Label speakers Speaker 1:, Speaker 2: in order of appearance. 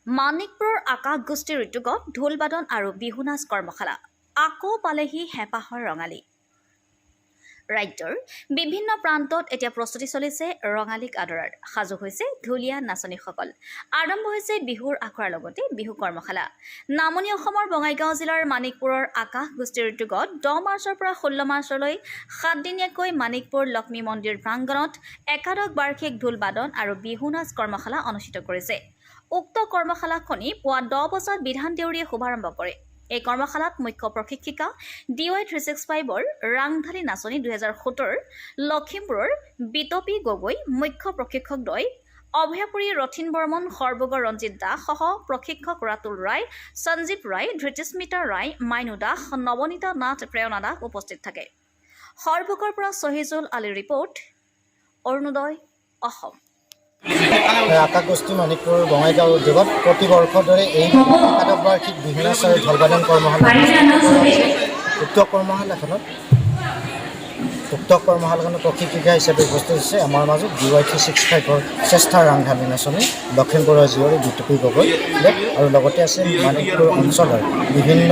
Speaker 1: মানিকপুৰৰ আকাশ গোষ্ঠীৰ উদ্যোগত ঢোল-বাদন আৰু বিহু নাচ কৰ্মশালা। আকৌ পালেহি হেঁপাহৰ ৰঙালী। ৰাজ্যৰ বিভিন্ন প্ৰান্তত এতিয়া প্ৰস্তুতি চলিছে ৰঙালীক আদৰাৰ। সাজু হৈছে ঢুলীয়া নাচনীসকল। আৰম্ভ হৈছে বিহুৰ আখৰাৰ লগতে বিহু কৰ্মশালা। নামনি অসমৰ বঙাইগাঁও জিলাৰ মানিকপুৰৰ আকাশ গোষ্ঠীৰ উদ্যোগত 10 মাৰ্চৰ পৰা 16 মাৰ্চলৈ 7 দিনীয়াকৈ মানিকপুৰ লক্ষ্মী মন্দিৰ প্ৰাংগণত একাদশ বাৰ্ষিক ঢোল-বাদন আৰু বিহু নাচ কৰ্মশালা অনুষ্ঠিত কৰিছে। উক্ত কৰ্মশালাখনি পুৱা 10 বজাত বিধান দেউৰীয়ে শুভাৰম্ভ কৰে। এই কৰ্মশালাত মুখ্য প্ৰশিক্ষিকা DY 365ৰ ৰাংঢালী নাচনী 2017, লখিমপুৰৰ বিতপী গগৈ, মুখ্য প্ৰশিক্ষকদ্বয় অভয়াপুৰী ৰথিন বৰ্মন, সৰ্বগড় ৰঞ্জিত দাস সহ প্ৰশিক্ষক ৰাতুল ৰায়, সঞ্জীৱ ৰায়, ধৃতিস্মিতা ৰায়, মাইনু দাস, নৱনীতা নাথ, প্ৰেৰণা দাস উপস্থিত থাকে। সৰ্বগড়ৰ পৰা শহীজুল আলীৰ ৰিপৰ্ট, অৰুণোদয় অসম।
Speaker 2: আকাশ গোষ্ঠী মানিকপুৰ বঙাইগাঁও উদ্যোগত প্ৰতি বৰ্ষৰ দৰে এই একাদশ বাৰ্ষিক বিহু নাচ আৰু ঢোল-বাদন কৰ্মশালা। উক্ত কৰ্মশালাখনত প্ৰশিক্ষিকা হিচাপে উপস্থিত হৈছে আমাৰ মাজত DY 365ৰ শ্ৰেষ্ঠ ৰাংঢালী নাচনী লখিমপুৰৰ জীয়ৰী বিতপী গগৈ আৰু লগতে আছে মানিকপুৰ অঞ্চলৰ বিভিন্ন